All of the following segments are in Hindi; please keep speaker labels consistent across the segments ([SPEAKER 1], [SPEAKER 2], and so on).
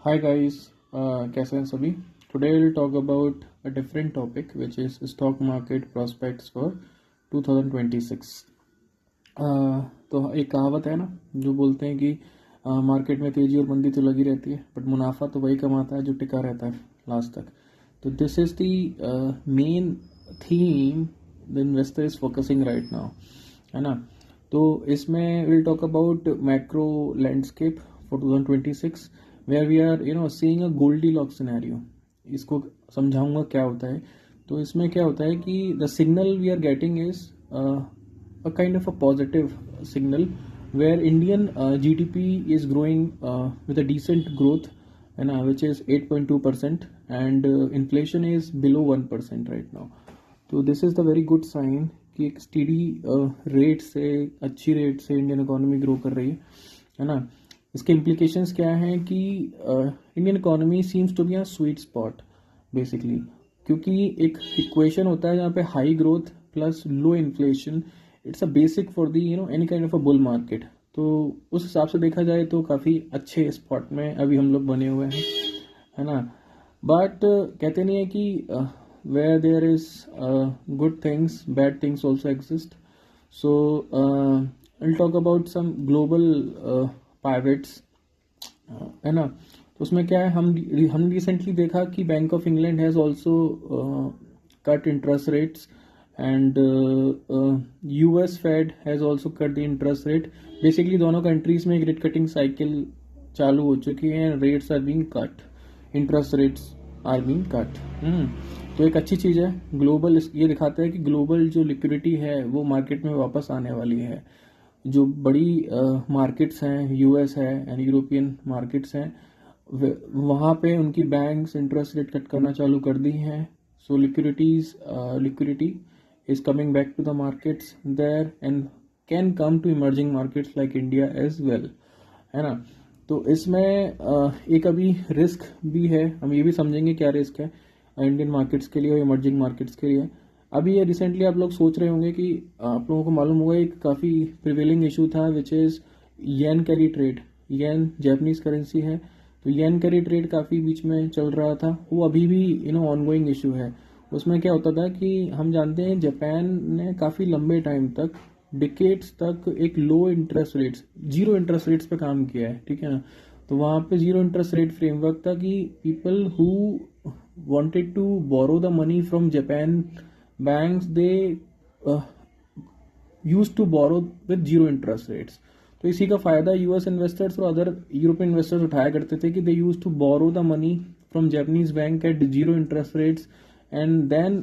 [SPEAKER 1] Hi guys, कैसे हैं सभी? Today we'll talk about a different topic which is stock market prospects for 2026. तो एक कहावत है ना जो बोलते हैं कि मार्केट में तेजी और मंदी तो लगी रहती है बट मुनाफा तो वही कमाता है जो टिका रहता है लास्ट तक. तो this is the main theme the investor is focusing right now, है ना. तो इसमें we'll talk about macro landscape for 2026 where we are seeing a goldilocks scenario. इसको समझाऊंगा क्या होता है. तो इसमें क्या होता है कि the signal we are getting is a kind of a positive signal where Indian GDP is growing with a decent growth, and which is 8.2%, and inflation is below 1% right now. तो this is the very good sign कि एक स्टीडी रेट से अच्छी रेट से इंडियन इकोनॉमी ग्रो कर रही है ना. इसके इम्प्लीकेशंस क्या हैं कि Indian economy seems to be a sweet spot basically, क्योंकि एक इक्वेशन होता है जहाँ पे high growth plus low inflation it's a basic for the any kind of a bull market. तो उस हिसाब से देखा जाए तो काफ़ी अच्छे स्पॉट में अभी हम लोग बने हुए हैं, है ना. बट कहते नहीं है कि where there is good things bad things also exist. So will talk about some global pivots, है ना. तो उसमें क्या है, हम रिसेंटली देखा कि bank of England has also cut interest rates, and US Fed has also cut the interest rate. Basically दोनों कंट्रीज में एक रेट कटिंग साइकिल चालू हो चुकी है. Rates are being cut, interest rates are being cut. तो एक अच्छी चीज़ है. ग्लोबल ये दिखाता है कि ग्लोबल जो लिक्विडिटी है वो मार्केट में वापस आने वाली है. जो बड़ी मार्केट्स हैं, यूएस है एंड यूरोपियन मार्केट्स हैं, वहाँ पे उनकी बैंक्स इंटरेस्ट रेट कट करना चालू कर दी हैं. So liquidity is coming back to the markets there and can come to emerging markets like India as well, है ना. तो इसमें एक अभी रिस्क भी है. हम ये भी समझेंगे क्या रिस्क है इंडियन मार्केट्स के लिए और इमर्जिंग मार्केट्स के लिए. अभी ये रिसेंटली आप लोग सोच रहे होंगे कि आप लोगों को मालूम होगा एक काफ़ी प्रिवेलिंग इशू था which is yen carry trade. Yen Japanese currency है, तो येन कैरी ट्रेड काफ़ी बीच में चल रहा था. वो अभी भी ऑनगोइंग इशू है. उसमें क्या होता था कि हम जानते हैं जापान ने काफ़ी लंबे टाइम तक, डिकेड्स तक एक लो interest rates, zero interest rates पे काम किया है, ठीक है ना. तो वहाँ पे जीरो इंटरेस्ट रेट फ्रेमवर्क था कि people who wanted to borrow the money from Japan banks they use to borrow with zero interest rates. तो इसी का फायदा यूएस इन्वेस्टर्स और अदर यूरोपियन इन्वेस्टर्स उठाया करते थे कि they use to borrow the money from Japanese bank at zero interest rates, and then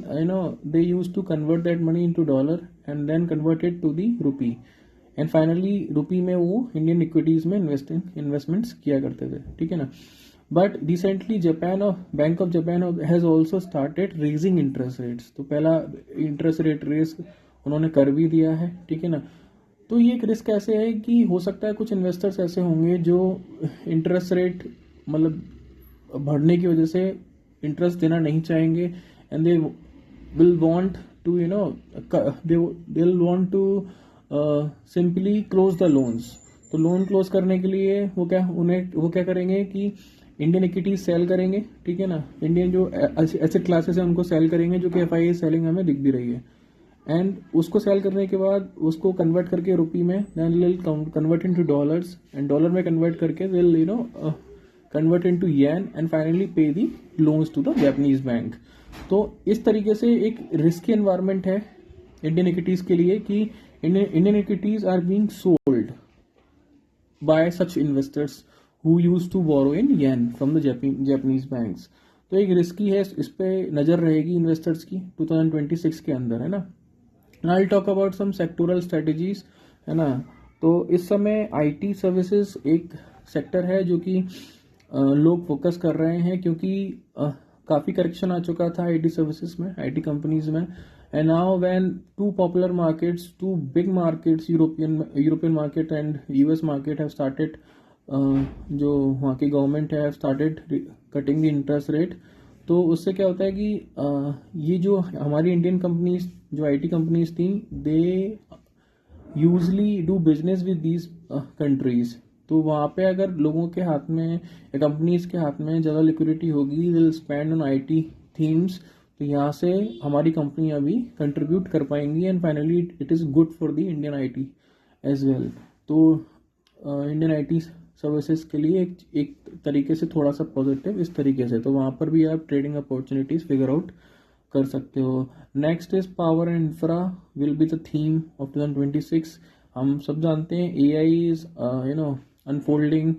[SPEAKER 1] they used to convert that money into dollar and then convert it to the rupee, and finally rupee में वो इंडियन इक्विटीज में इन्वेस्टमेंट्स किया करते थे, ठीक है ना. बट रिसेंटली जापान और bank of Japan has also started raising interest rates. तो पहला इंटरेस्ट रेट रेस उन्होंने कर भी दिया है, ठीक है ना. तो ये एक रिस्क ऐसे है कि हो सकता है कुछ इन्वेस्टर्स ऐसे होंगे जो इंटरेस्ट रेट मतलब बढ़ने की वजह से इंटरेस्ट देना नहीं चाहेंगे, and they will want to they'll want to simply close the loans. तो लोन क्लोज करने के लिए वो क्या करेंगे कि इंडियन इक्विटीज सेल करेंगे, ठीक है ना. इंडियन जो एसेट क्लासेस है उनको सेल करेंगे, जो कि एफआईआई सेलिंग हमें दिख भी रही है. एंड उसको सेल करने के बाद उसको कन्वर्ट करके रुपी में convert into dollars, and dollar में कन्वर्ट करके will convert into yen and finally pay the loans to the Japanese bank. तो इस तरीके से एक रिस्की एनवायरनमेंट है इंडियन इक्विटीज के लिए कि Indian equities are being sold by such investors who use to borrow in yen from the Japanese banks. तो एक रिस्की है, इस पे नज़र रहेगी इन्वेस्टर्स की 2026 के अंदर, है ना. I talk about some sectoral strategies, है ना. तो इस समय आईटी सर्विसेज एक सेक्टर है जो कि लोग फोकस कर रहे हैं, क्योंकि काफ़ी करेक्शन आ चुका था आईटी सर्विसेज में, आईटी कंपनीज में. And now when two popular markets, two big markets, European market and US market have started, जो वहाँ की गवर्नमेंट है started cutting the interest rate. तो उससे क्या होता है कि ये जो हमारी इंडियन कंपनीज, जो आईटी कंपनीज थी, they usually do business with these countries, तो वहाँ पे अगर लोगों के हाथ में या कंपनीज के हाथ में ज़्यादा लिक्विडिटी होगी, will spend on IT themes, तो यहाँ से हमारी कंपनी अभी कंट्रीब्यूट कर पाएंगी and finally it is good for the Indian IT as well. तो इंडियन आईटी सर्विसेज के लिए एक तरीके से थोड़ा सा पॉजिटिव इस तरीके से, तो वहाँ पर भी आप ट्रेडिंग अपॉर्चुनिटीज़ फिगर आउट कर सकते हो। Next is power and infra will be the theme of 2026। हम सब जानते हैं AI is unfolding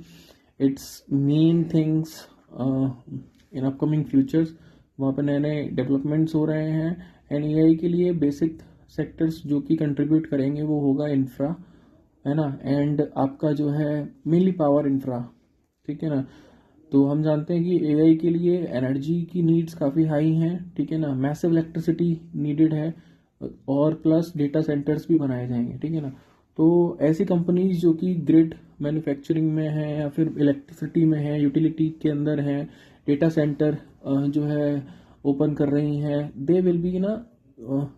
[SPEAKER 1] it's main things in upcoming futures. वहाँ पर नए नए डेवलपमेंट्स हो रहे हैं एंड AI के लिए बेसिक सेक्टर्स जो कि कंट्रीब्यूट करेंगे वो होगा इंफ्रा, है ना, एंड आपका जो है मेनली पावर इंफ्रा, ठीक है ना। तो हम जानते हैं कि AI के लिए एनर्जी की नीड्स काफ़ी हाई हैं, ठीक है ना, मैसिव इलेक्ट्रिसिटी नीडेड है और प्लस डेटा सेंटर्स भी बनाए जाएंगे, ठीक है ना। तो ऐसी कंपनीज जो कि ग्रिड मैन्युफैक्चरिंग में है या फिर इलेक्ट्रिसिटी में है, यूटिलिटी के अंदर है, डेटा सेंटर जो है ओपन कर रही हैं, दे विल बी ना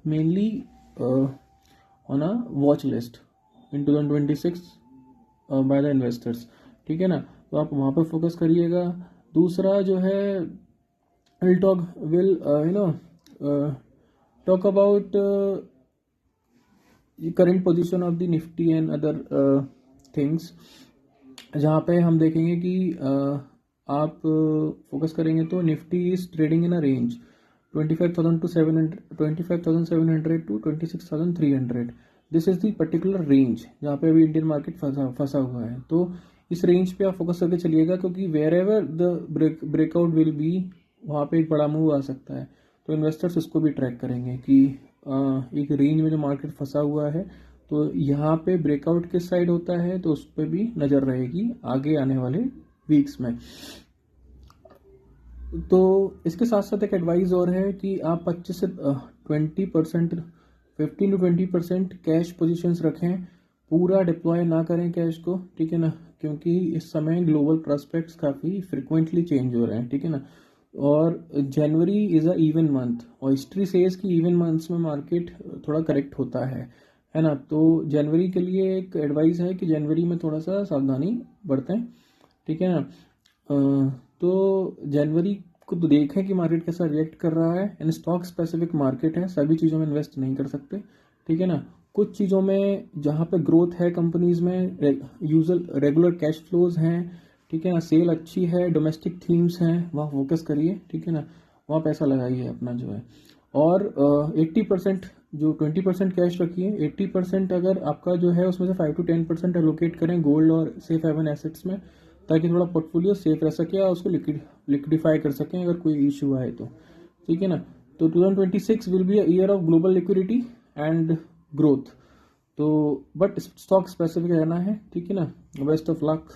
[SPEAKER 1] mainly on a watch list in 2026 by the investors, ठीक है ना। तो आप वहाँ पर फोकस करिएगा। दूसरा जो है we'll talk about current position of the Nifty and other things, जहाँ पे हम देखेंगे कि आप फोकस करेंगे तो Nifty is trading in a range 25,700 to 26,300। This is the particular range जहाँ पे अभी इंडियन मार्केट फंसा हुआ है। तो इस रेंज पे आप फोकस करके चलिएगा, क्योंकि wherever the breakout will be, वहाँ पे एक बड़ा मूव आ सकता है। तो इन्वेस्टर्स इसको भी ट्रैक करेंगे कि एक रेंज में जो मार्केट फंसा हुआ है, तो यहाँ पे ब्रेकआउट किस साइड होता है, तो उस पर भी नज़र रहेगी आगे आने वाले वीक्स में। तो इसके साथ साथ एक एडवाइस और है कि आप 25 से 20%, 15 to 20% कैश पोजीशंस रखें, पूरा डिप्लॉय ना करें कैश को, ठीक है ना, क्योंकि इस समय ग्लोबल प्रोस्पेक्ट्स काफ़ी फ्रिक्वेंटली चेंज हो रहे हैं, ठीक है ना। और जनवरी इज़ अ इवन मंथ और हिस्ट्री सेज कि इवन मंथ्स में मार्केट थोड़ा करेक्ट होता है ना। तो जनवरी के लिए एक एडवाइस है कि जनवरी में थोड़ा सा सावधानी बरतें, ठीक है ना। तो जनवरी को तो देखें कि मार्केट कैसा रिएक्ट कर रहा है, एंड स्टॉक स्पेसिफिक मार्केट है, सभी चीज़ों में इन्वेस्ट नहीं कर सकते, ठीक है ना। कुछ चीज़ों में जहाँ पे ग्रोथ है कंपनीज में, यूजल रेगुलर कैश फ्लोज हैं, ठीक है ना, सेल अच्छी है, डोमेस्टिक थीम्स हैं, वहाँ फोकस करिए, ठीक है ना, वहाँ पैसा लगाइए अपना जो है। और 80% जो 20% कैश रखिए, 80% अगर आपका जो है उसमें से 5 to 10% एलोकेट करें गोल्ड और सेफ हेवन एसेट्स में, ताकि थोड़ा पोर्टफोलियो सेफ रह सके और उसको लिक्विडिफाई कर सकें अगर कोई इशू आए तो, ठीक है ना। तो 2026 will be a year of global liquidity and growth, तो बट स्टॉक स्पेसिफिक रहना है, ठीक है ना। Best of luck.